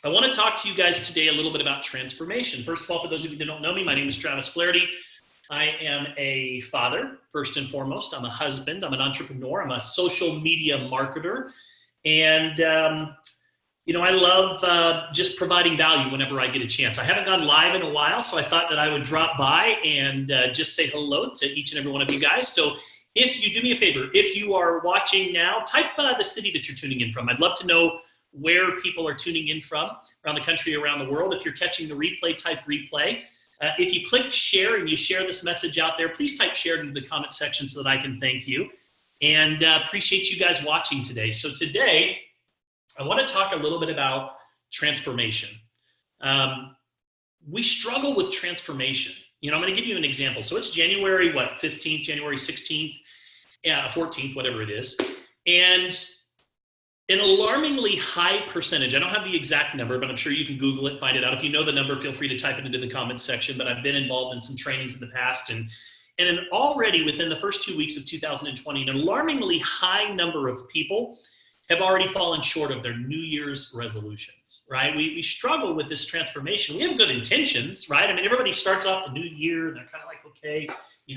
I want to talk to you guys today a little bit about transformation. First of all, for those of you that don't know me, my name is Flaherty. I am a father, first and foremost. I'm a husband. I'm an entrepreneur. I'm a social media marketer. And, I love just providing value whenever I get a chance. I haven't gone live in a while, so I thought that I would drop by and just say hello to each and every one of you guys. So if you do me a favor, if you are watching now, type the city that you're tuning in from. I'd love to know where people are tuning in from around the country, around the world. If you're catching the replay, type replay. If you click share and you share this message out there, please type share into the comment section so that I can thank you. And appreciate you guys watching today. So today, I want to talk a little bit about transformation. We struggle with transformation. I'm going to give you an example. So it's January, 15th, January 16th, 14th, whatever it is. And an alarmingly high percentage, I don't have the exact number, but I'm sure you can Google it, find it out. If you know the number, feel free to type it into the comments section. But I've been involved in some trainings in the past. And already within the first 2 weeks of 2020, an alarmingly high number of people have already fallen short of their New Year's resolutions, right? We struggle with this transformation. We have good intentions, right? I mean, everybody starts off the new year and they're kind of like, okay,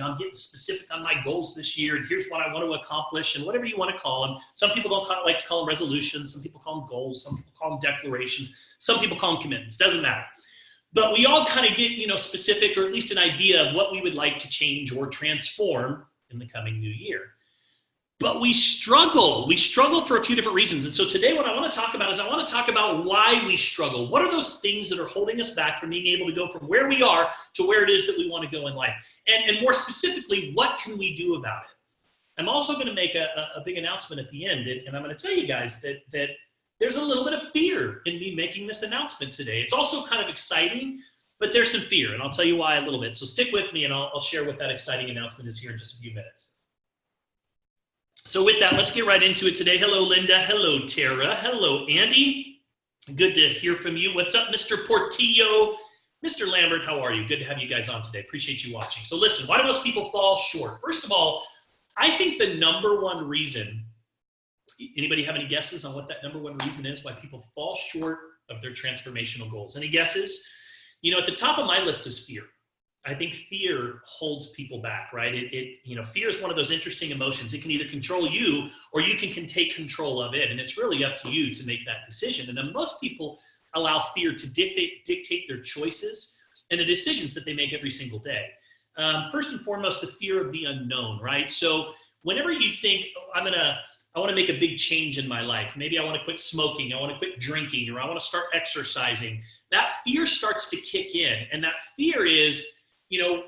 I'm getting specific on my goals this year, and here's what I want to accomplish, and whatever you want to call them. Some people don't like to call them resolutions. Some people call them goals. Some people call them declarations. Some people call them commitments. Doesn't matter. But we all kind of get, specific, or at least an idea of what we would like to change or transform in the coming new year. But we struggle. We struggle for a few different reasons. And so today what I want to talk about is I want to talk about why we struggle. What are those things that are holding us back from being able to go from where we are to where it is that we want to go in life? And more specifically, what can we do about it? I'm also going to make a big announcement at the end. And I'm going to tell you guys that there's a little bit of fear in me making this announcement today. It's also kind of exciting, but there's some fear. And I'll tell you why a little bit. So stick with me and I'll share what that exciting announcement is here in just a few minutes. So with that, let's get right into it today. Hello, Linda. Hello, Tara. Hello, Andy. Good to hear from you. What's up, Mr. Portillo? Mr. Lambert, how are you? Good to have you guys on today. Appreciate you watching. So listen, why do most people fall short? First of all, I think the number one reason, anybody have any guesses on what that number one reason is why people fall short of their transformational goals? Any guesses? At the top of my list is fear. I think fear holds people back, right? Fear is one of those interesting emotions. It can either control you or you can take control of it. And it's really up to you to make that decision. And then most people allow fear to dictate their choices and the decisions that they make every single day. First and foremost, the fear of the unknown, right? So whenever you think, I want to make a big change in my life. Maybe I want to quit smoking. I want to quit drinking, or I want to start exercising. That fear starts to kick in. And that fear is,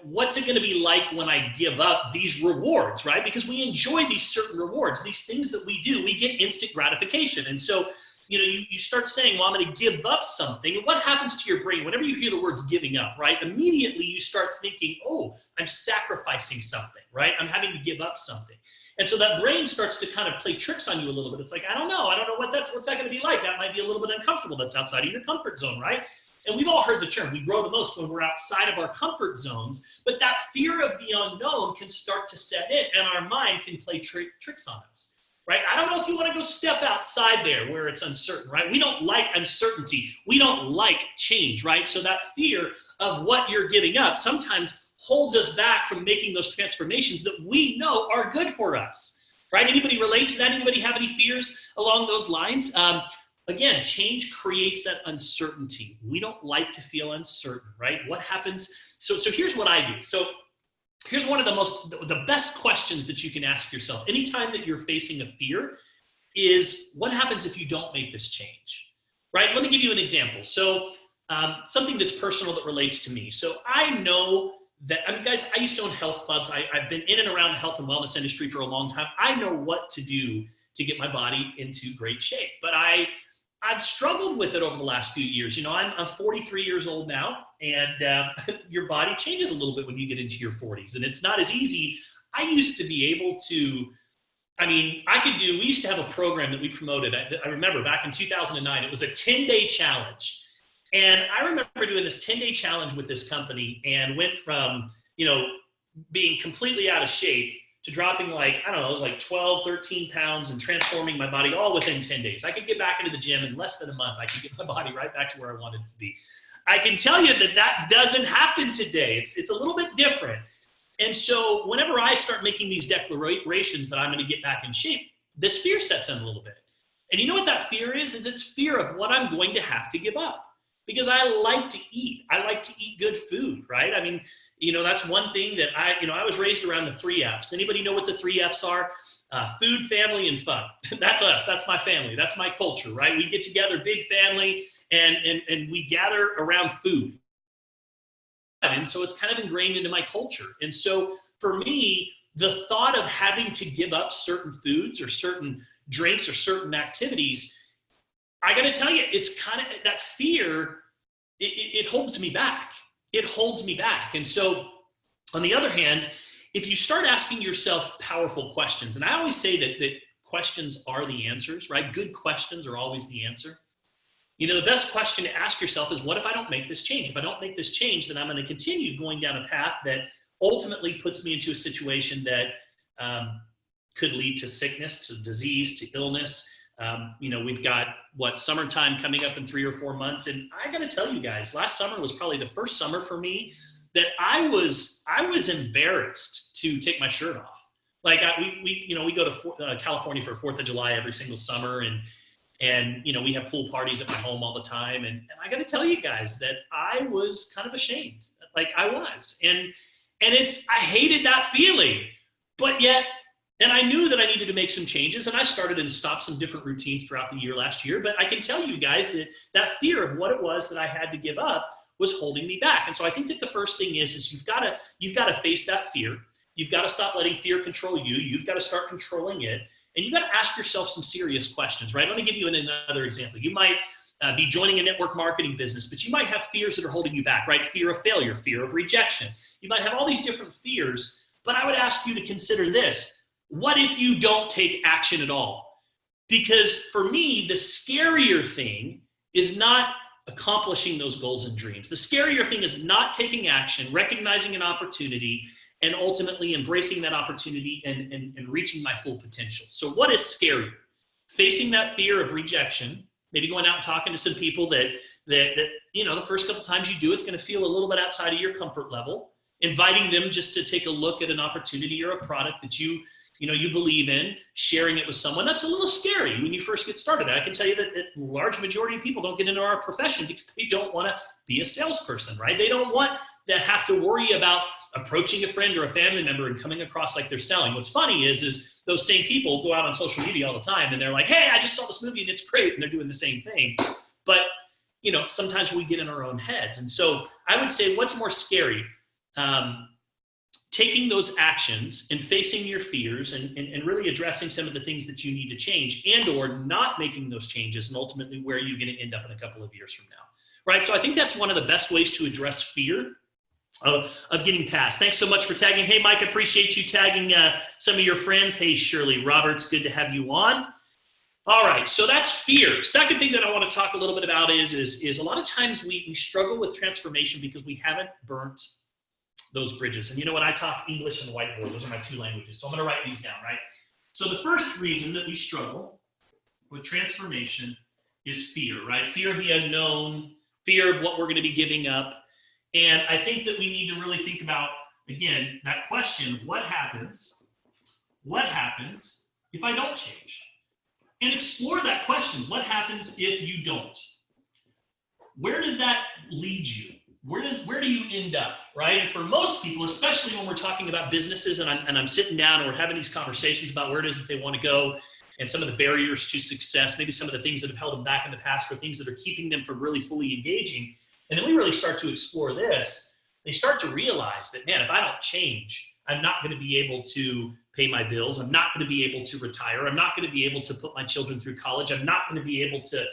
what's it going to be like when I give up these rewards, right? Because we enjoy these certain rewards, these things that we do, we get instant gratification. And so, you start saying, well, I'm going to give up something. And what happens to your brain whenever you hear the words giving up, right? Immediately you start thinking, oh, I'm sacrificing something, right? I'm having to give up something. And so that brain starts to kind of play tricks on you a little bit. It's like, I don't know what's that going to be like? That might be a little bit uncomfortable. That's outside of your comfort zone, right? And we've all heard the term, we grow the most when we're outside of our comfort zones, but that fear of the unknown can start to set in, and our mind can play tricks on us, right? I don't know if you want to go step outside there where it's uncertain, right? We don't like uncertainty. We don't like change, right? So that fear of what you're giving up sometimes holds us back from making those transformations that we know are good for us, right? Anybody relate to that? Anybody have any fears along those lines? Again, change creates that uncertainty. We don't like to feel uncertain, right? What happens? So here's what I do. So here's one of the best questions that you can ask yourself anytime that you're facing a fear is, what happens if you don't make this change, right? Let me give you an example. So something that's personal that relates to me. So I know that, guys, I used to own health clubs. I've been in and around the health and wellness industry for a long time. I know what to do to get my body into great shape, but I've struggled with it over the last few years. I'm 43 years old now, and your body changes a little bit when you get into your 40s, and it's not as easy. I used to be able to, we used to have a program that we promoted. I remember back in 2009, it was a 10-day challenge. And I remember doing this 10-day challenge with this company and went from, being completely out of shape to dropping like, I don't know, it was like 12, 13 pounds and transforming my body all within 10 days. I could get back into the gym in less than a month. I could get my body right back to where I wanted it to be. I can tell you that that doesn't happen today. It's a little bit different. And so whenever I start making these declarations that I'm going to get back in shape, this fear sets in a little bit. And you know what that fear is? It's fear of what I'm going to have to give up. Because I like to eat. I like to eat good food, right? I mean, you know, that's one thing that I was raised around the 3 F's. Anybody know what the 3 F's are? Food, family, and fun. That's us. That's my family. That's my culture, right? We get together, big family, and we gather around food. And so it's kind of ingrained into my culture. And so for me, the thought of having to give up certain foods or certain drinks or certain activities, I got to tell you, it's kind of that fear, it holds me back. It holds me back. And so on the other hand, if you start asking yourself powerful questions, and I always say that questions are the answers, right? Good questions are always the answer. You know, the best question to ask yourself is, what if I don't make this change? If I don't make this change, then I'm going to continue going down a path that ultimately puts me into a situation that could lead to sickness, to disease, to illness. You know, we've got summertime coming up in 3 or 4 months. And I got to tell you guys, last summer was probably the first summer for me that I was embarrassed to take my shirt off. Like we go to California for 4th of July every single summer. And, you know, we have pool parties at my home all the time. And I got to tell you guys that I was kind of ashamed. Like I was, and I hated that feeling, but yet, and I knew that I needed to make some changes, and I started and stopped some different routines throughout the year last year. But I can tell you guys that fear of what it was that I had to give up was holding me back. And so I think that the first thing is you've got to face that fear. You've got to stop letting fear control you. You've got to start controlling it. And you've got to ask yourself some serious questions, right? Let me give you another example. You might be joining a network marketing business, but you might have fears that are holding you back, right? Fear of failure, fear of rejection. You might have all these different fears, but I would ask you to consider this. What if you don't take action at all? Because for me, the scarier thing is not accomplishing those goals and dreams. The scarier thing is not taking action, recognizing an opportunity, and ultimately embracing that opportunity and reaching my full potential. So what is scarier? Facing that fear of rejection, maybe going out and talking to some people that you know, the first couple times you do, it's going to feel a little bit outside of your comfort level, inviting them just to take a look at an opportunity or a product that you believe in, sharing it with someone. That's a little scary when you first get started. I can tell you that a large majority of people don't get into our profession because they don't want to be a salesperson, right? They don't want to have to worry about approaching a friend or a family member and coming across like they're selling. What's funny is those same people go out on social media all the time and they're like, hey, I just saw this movie and it's great. And they're doing the same thing. But, you know, sometimes we get in our own heads. And so I would say, what's more scary? Taking those actions and facing your fears and really addressing some of the things that you need to change, and or not making those changes, and ultimately where you're going to end up in a couple of years from now, right? So I think that's one of the best ways to address fear of getting past. Thanks so much for tagging. Hey, Mike, appreciate you tagging some of your friends. Hey, Shirley Roberts, good to have you on. All right, so that's fear. Second thing that I want to talk a little bit about is a lot of times we struggle with transformation because we haven't burnt those bridges. And you know what? I talk English and whiteboard. Those are my 2 languages. So I'm going to write these down, right? So the first reason that we struggle with transformation is fear, right? Fear of the unknown, fear of what we're going to be giving up. And I think that we need to really think about, again, that question, what happens if I don't change? And explore that question. What happens if you don't? Where does that lead you? Where do you end up, right? And for most people, especially when we're talking about businesses and I'm sitting down and we're having these conversations about where it is that they want to go and some of the barriers to success, maybe some of the things that have held them back in the past or things that are keeping them from really fully engaging. And then we really start to explore this. They start to realize that, man, if I don't change, I'm not going to be able to pay my bills. I'm not going to be able to retire. I'm not going to be able to put my children through college. I'm not going to be able to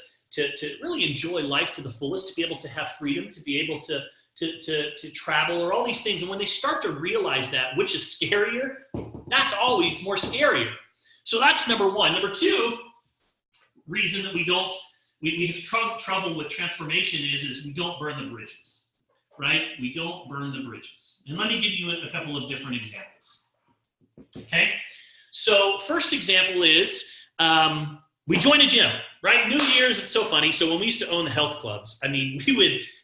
really enjoy life to the fullest, to be able to have freedom, to be able to travel, or all these things. And when they start to realize that, which is scarier, that's always more scarier. So that's number one. Number two reason that we have trouble with transformation is we don't burn the bridges, right? We don't burn the bridges. And let me give you a couple of different examples. Okay. So first example is we join a gym, right? New Year's, it's so funny. So when we used to own the health clubs, I mean,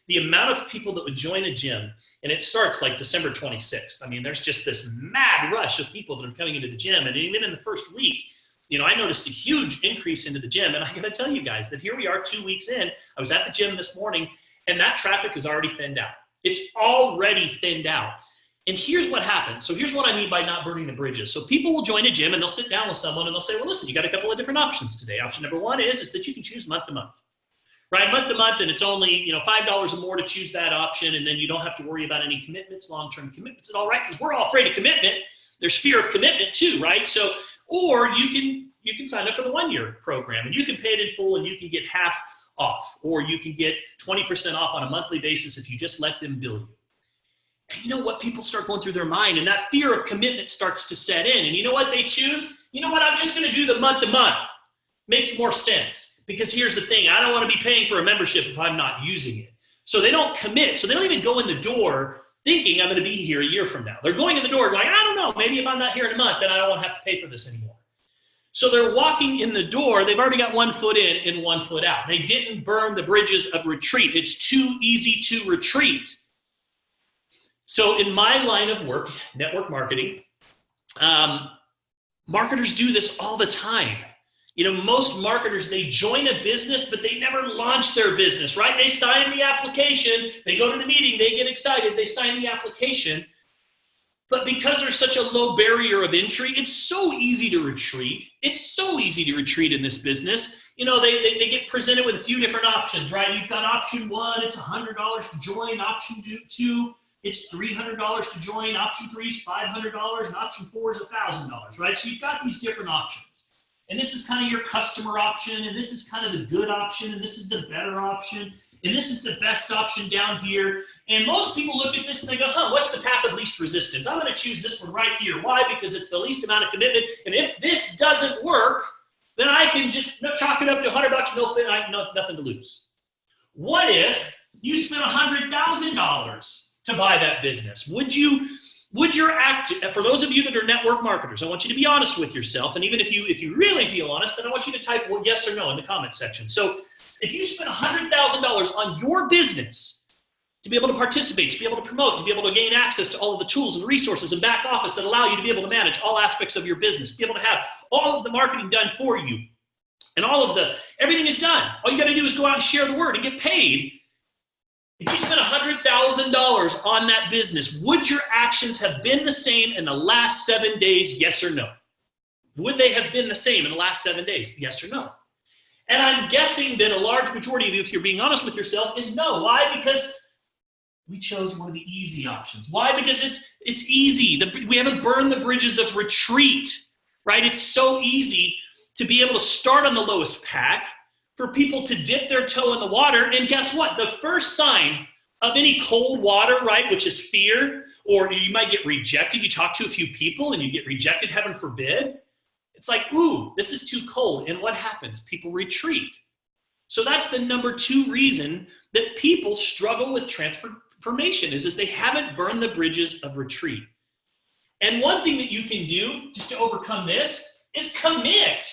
the amount of people that would join a gym, and it starts like December 26th. I mean, there's just this mad rush of people that are coming into the gym. And even in the first week, I noticed a huge increase into the gym. And I got to tell you guys that here we are 2 weeks in. I was at the gym this morning, and that traffic is already thinned out. It's already thinned out. And here's what happens. So here's what I mean by not burning the bridges. So people will join a gym and they'll sit down with someone and they'll say, well, listen, you got a couple of different options today. Option number one is that you can choose month to month, right? Month to month, and it's only, $5 or more to choose that option. And then you don't have to worry about any commitments, long-term commitments at all, right? Because we're all afraid of commitment. There's fear of commitment too, right? So, or you can sign up for the 1-year program and you can pay it in full and you can get half off, or you can get 20% off on a monthly basis if you just let them bill you. And you know what? People start going through their mind, and that fear of commitment starts to set in. And you know what they choose? You know what? I'm just going to do the month to month. Makes more sense, because here's the thing. I don't want to be paying for a membership if I'm not using it. So they don't commit. So they don't even go in the door thinking I'm going to be here a year from now. They're going in the door going, I don't know, maybe if I'm not here in a month, then I don't want to have to pay for this anymore. So they're walking in the door. They've already got 1 foot in and 1 foot out. They didn't burn the bridges of retreat. It's too easy to retreat. So in my line of work, network marketing, marketers do this all the time. Most marketers, they join a business, but they never launch their business, right? They sign the application, they go to the meeting, they get excited, they sign the application. But because there's such a low barrier of entry, it's so easy to retreat. It's so easy to retreat in this business. They get presented with a few different options, right? You've got option 1, it's $100 to join. Option 2, it's $300 to join. Option 3 is $500, and option 4 is $1,000, right? So you've got these different options. And this is kind of your customer option, and this is kind of the good option, and this is the better option, and this is the best option down here. And most people look at this and they go, what's the path of least resistance? I'm going to choose this one right here. Why? Because it's the least amount of commitment. And if this doesn't work, then I can just chalk it up to $100, nothing to lose. What if you spent $100,000 to buy that business? Would your act, for those of you that are network marketers, I want you to be honest with yourself. And even if you really feel honest, then I want you to type yes or no in the comment section. So if you spent $100,000 on your business to be able to participate, to be able to promote, to be able to gain access to all of the tools and resources and back office that allow you to be able to manage all aspects of your business, be able to have all of the marketing done for you, and everything is done. All you got to do is go out and share the word and get paid. If you spent $100,000 on that business, would your actions have been the same in the last 7 days? Yes or no? Would they have been the same in the last 7 days? Yes or no? And I'm guessing that a large majority of you, if you're being honest with yourself, is no. Why? Because we chose one of the easy options. Why? Because it's easy. We haven't burned the bridges of retreat, right? It's so easy to be able to start on the lowest pack, for people to dip their toe in the water. And guess what? The first sign of any cold water, right, which is fear, or you might get rejected. You talk to a few people and you get rejected, heaven forbid. It's like, ooh, this is too cold. And what happens? People retreat. So that's the number 2 reason that people struggle with transformation is they haven't burned the bridges of retreat. And one thing that you can do just to overcome this is commit.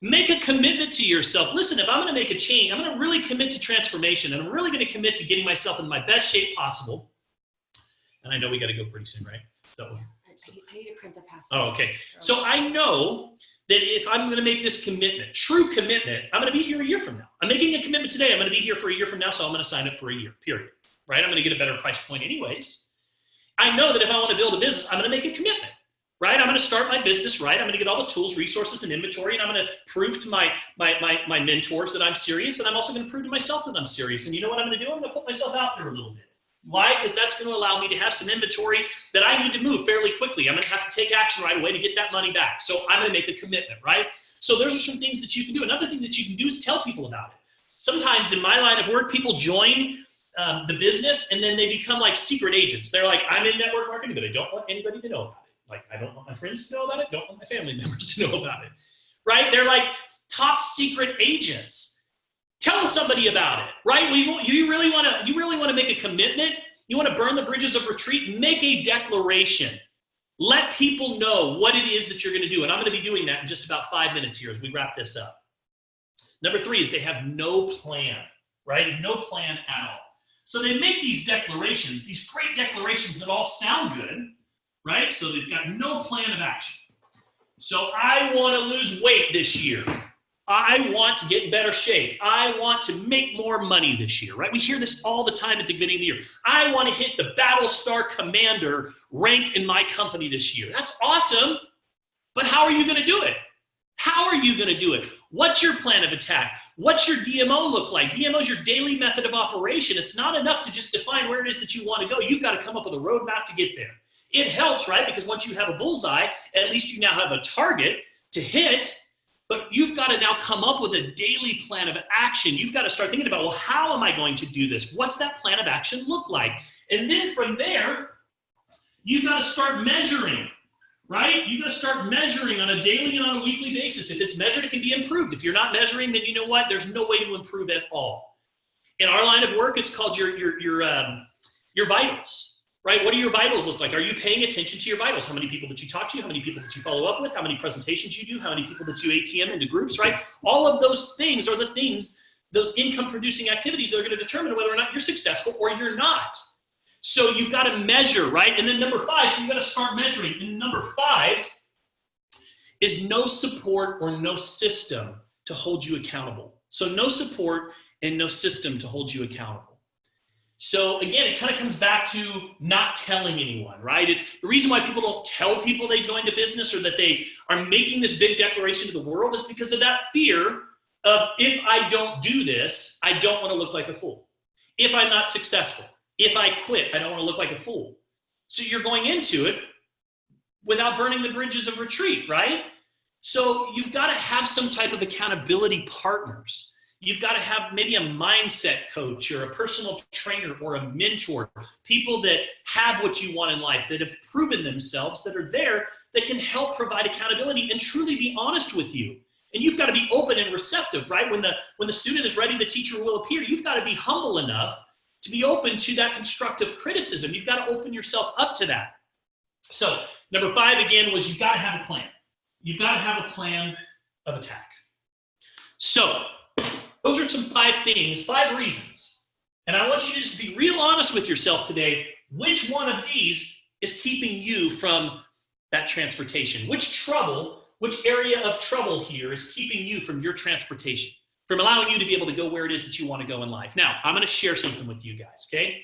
Make a commitment to yourself. Listen, if I'm going to make a change, I'm going to really commit to transformation, and I'm really going to commit to getting myself in my best shape possible. And I know we got to go pretty soon, right? So I need to print the passes. Oh, okay. So I know that if I'm going to make this commitment, true commitment, I'm going to be here a year from now. I'm making a commitment today. I'm going to be here for a year from now, so I'm going to sign up for a year, period. Right? I'm going to get a better price point anyways. I know that if I want to build a business, I'm going to make a commitment. Right? I'm going to start my business right. I'm going to get all the tools, resources, and inventory, and I'm going to prove to my mentors that I'm serious, and I'm also going to prove to myself that I'm serious. And you know what I'm going to do? I'm going to put myself out there a little bit. Why? Because that's going to allow me to have some inventory that I need to move fairly quickly. I'm going to have to take action right away to get that money back. So I'm going to make a commitment, right? So those are some things that you can do. Another thing that you can do is tell people about it. Sometimes in my line of work, people join the business and then they become like secret agents. They're like, I'm in network marketing, but I don't want anybody to know about it. Like, I don't want my friends to know about it. Don't want my family members to know about it, right? They're like top secret agents. Tell somebody about it, right? You really want to make a commitment. You want to burn the bridges of retreat. Make a declaration. Let people know what it is that you're going to do. And I'm going to be doing that in just about 5 minutes here as we wrap this up. Number 3 is they have no plan, right? No plan at all. So they make these declarations, these great declarations that all sound good, right? So they've got no plan of action. So I want to lose weight this year. I want to get in better shape. I want to make more money this year, right? We hear this all the time at the beginning of the year. I want to hit the Battlestar Commander rank in my company this year. That's awesome, but how are you going to do it? How are you going to do it? What's your plan of attack? What's your DMO look like? DMO is your daily method of operation. It's not enough to just define where it is that you want to go. You've got to come up with a roadmap to get there. It helps, right? Because once you have a bullseye, at least you now have a target to hit, but you've got to now come up with a daily plan of action. You've got to start thinking about, well, how am I going to do this? What's that plan of action look like? And then from there, you've got to start measuring, right? You've got to start measuring on a daily and on a weekly basis. If it's measured, it can be improved. If you're not measuring, then you know what? There's no way to improve at all. In our line of work, it's called your vitals. Right? What do your vitals look like? Are you paying attention to your vitals? How many people that you talk to? How many people that you follow up with? How many presentations you do? How many people that you ATM into groups, right? All of those things are the things, those income producing activities that are going to determine whether or not you're successful or you're not. So you've got to measure, right? And then number 5, so you've got to start measuring. And number 5 is no support or no system to hold you accountable. So no support and no system to hold you accountable. So again, it kind of comes back to not telling anyone, right? It's the reason why people don't tell people they joined a business or that they are making this big declaration to the world is because of that fear of, if I don't do this, I don't want to look like a fool. If I'm not successful, if I quit, I don't want to look like a fool. So you're going into it without burning the bridges of retreat, right? So you've got to have some type of accountability partners. You've got to have maybe a mindset coach or a personal trainer or a mentor, people that have what you want in life, that have proven themselves, that are there, that can help provide accountability and truly be honest with you. And you've got to be open and receptive, right? When the student is ready, the teacher will appear. You've got to be humble enough to be open to that constructive criticism. You've got to open yourself up to that. So number 5, again, was you've got to have a plan. You've got to have a plan of attack. So those are some 5 things, 5 reasons. And I want you to just be real honest with yourself today. Which one of these is keeping you from that transportation? Which area of trouble here is keeping you from your transportation, from allowing you to be able to go where it is that you want to go in life? Now, I'm going to share something with you guys, okay?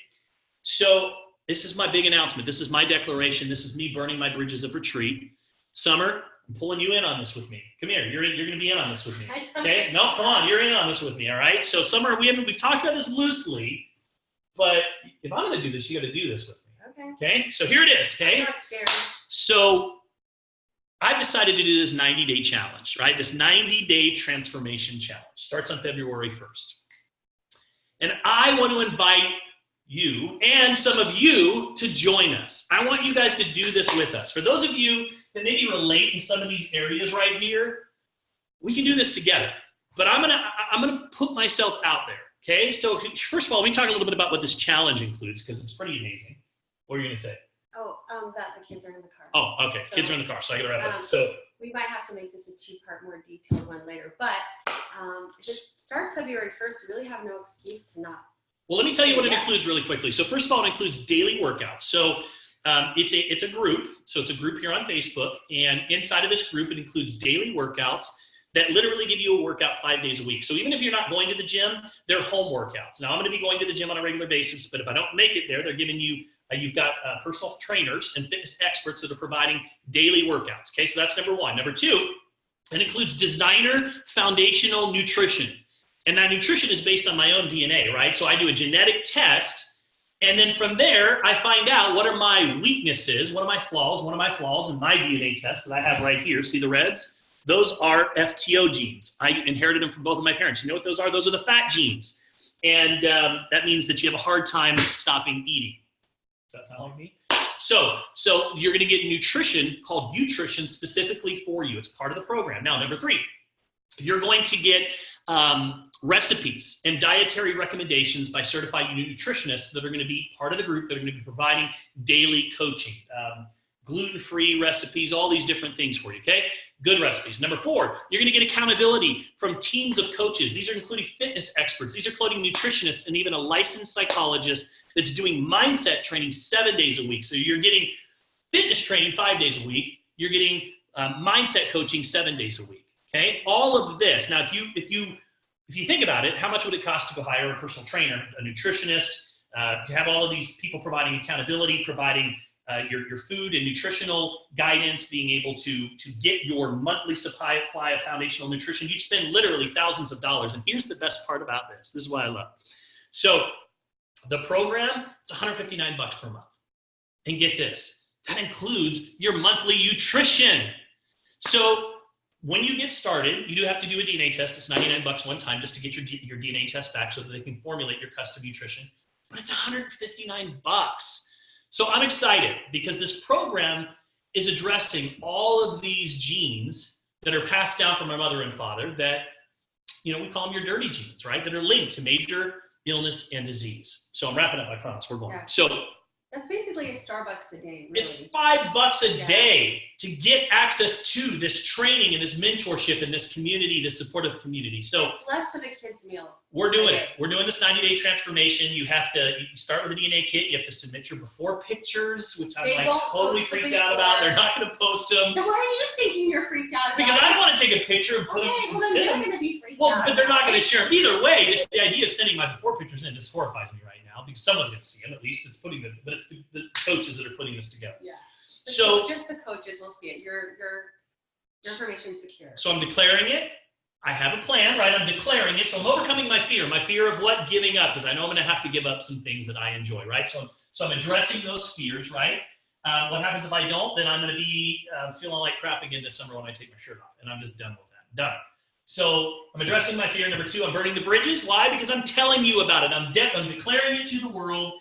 So this is my big announcement. This is my declaration. This is me burning my bridges of retreat. Summer, I'm pulling you in on this with me. Come here. You're going to be in on this with me. Okay? No, come on. You're in on this with me. All right? So, Summer, we've talked about this loosely, but if I'm going to do this, you got to do this with me. Okay? So here it is. Okay? That's scary. So I've decided to do this 90-day challenge, right? This 90-day transformation challenge starts on February 1st. And I want to invite you and some of you to join us. I want you guys to do this with us. For those of you that maybe relate in some of these areas right here, we can do this together. But I'm gonna put myself out there. Okay. So first of all, let me talk a little bit about what this challenge includes, because it's pretty amazing. What are you gonna say? Oh, that the kids are in the car. Oh, okay. So, kids are in the car, so I gotta wrap it up. So we might have to make this a 2-part, more detailed one later. But if it starts February 1st, you really have no excuse to not. Well, let me tell you what it includes really quickly. So first of all, it includes daily workouts. So it's a group. So it's a group here on Facebook. And inside of this group, it includes daily workouts that literally give you a workout 5 days a week. So even if you're not going to the gym, they're home workouts. Now, I'm going to be going to the gym on a regular basis, but if I don't make it there, they're giving you, you've got personal trainers and fitness experts that are providing daily workouts. Okay, so that's number 1. Number 2, it includes designer foundational nutrition. And that nutrition is based on my own DNA, right? So I do a genetic test, and then from there, I find out what are my weaknesses, what are my flaws. One of my flaws in my DNA test that I have right here, see the reds? Those are FTO genes. I inherited them from both of my parents. You know what those are? Those are the fat genes. And that means that you have a hard time stopping eating. Does that sound like me? So you're going to get nutrition called nutrition specifically for you. It's part of the program. Now, number 3, you're going to get recipes and dietary recommendations by certified nutritionists that are going to be part of the group that are going to be providing daily coaching, gluten-free recipes, all these different things for you, okay? Good recipes. Number 4, you're gonna get accountability from teams of coaches. These are including fitness experts. These are including nutritionists and even a licensed psychologist that's doing mindset training 7 days a week. So you're getting fitness training 5 days a week. You're getting mindset coaching 7 days a week, okay? All of this. Now, if you think about it, how much would it cost to go hire a personal trainer, a nutritionist, to have all of these people providing accountability, providing your food and nutritional guidance, being able to get your monthly supply of foundational nutrition? You'd spend literally thousands of dollars. And here's the best part about this. This is what I love. So the program, it's $159 per month. And get this, that includes your monthly nutrition. So when you get started, you do have to do a DNA test. It's $99 one time just to get your DNA test back so that they can formulate your custom nutrition. But it's $159. So I'm excited because this program is addressing all of these genes that are passed down from my mother and father that, we call them your dirty genes, right? That are linked to major illness and disease. So I'm wrapping up, I promise, we're going. Yeah. So that's basically a Starbucks a day, really. It's $5 a day to get access to this training and this mentorship and this community, this supportive community. So it's less than a kid's meal. We're doing it. We're doing this 90-day transformation. You start with a DNA kit. You have to submit your before pictures, which I'm totally freaked out about. They're not going to post them. Then why are you thinking you're freaked out about? Because I want to take a picture and put them. Well, then you're going to be freaked out. Well, but they're not going to share them. Either way, just the idea of sending my before pictures in just horrifies me right now because someone's going to see them. At least it's but it's the coaches that are putting this together. Yeah. So just the coaches will see it. Your information's secure. So I'm declaring it. I have a plan, right? I'm declaring it. So I'm overcoming my fear of what? Giving up, because I know I'm going to have to give up some things that I enjoy, right? So I'm addressing those fears, right? What happens if I don't? Then I'm going to be feeling like crap again this summer when I take my shirt off, and I'm just done with that. Done. So I'm addressing my fear. Number 2, I'm burning the bridges. Why? Because I'm telling you about it. I'm declaring it to the world,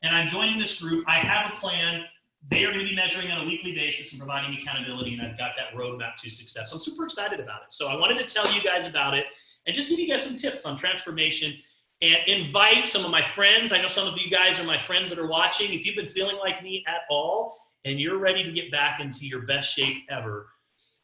and I'm joining this group. I have a plan. They are going to be measuring on a weekly basis and providing accountability, and I've got that roadmap to success. So I'm super excited about it. So I wanted to tell you guys about it and just give you guys some tips on transformation and invite some of my friends. I know some of you guys are my friends that are watching. If you've been feeling like me at all and you're ready to get back into your best shape ever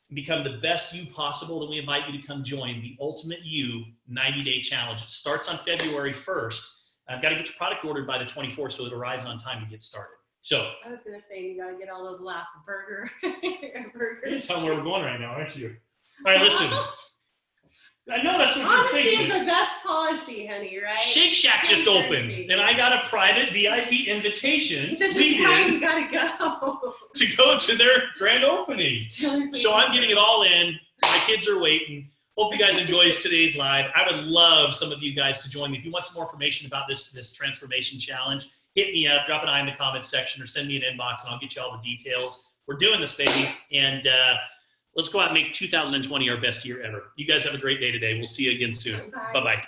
and become the best you possible, then we invite you to come join the Ultimate You 90-Day Challenge. It starts on February 1st. I've got to get your product ordered by the 24th so it arrives on time to get started. So I was going to say, you got to get all those last burgers. You're telling where we're going right now, aren't you? All right, listen. I know that's what Honesty you're thinking. is the best policy, honey, right? Shake Shack just opened, and I got a private VIP invitation. This is why you got to go. To go to their grand opening. So I'm getting it all in. My kids are waiting. Hope you guys enjoyed today's live. I would love some of you guys to join me. If you want some more information about this transformation challenge, hit me up, drop an I in the comments section, or send me an inbox, and I'll get you all the details. We're doing this, baby, and let's go out and make 2020 our best year ever. You guys have a great day today. We'll see you again soon. Bye-bye.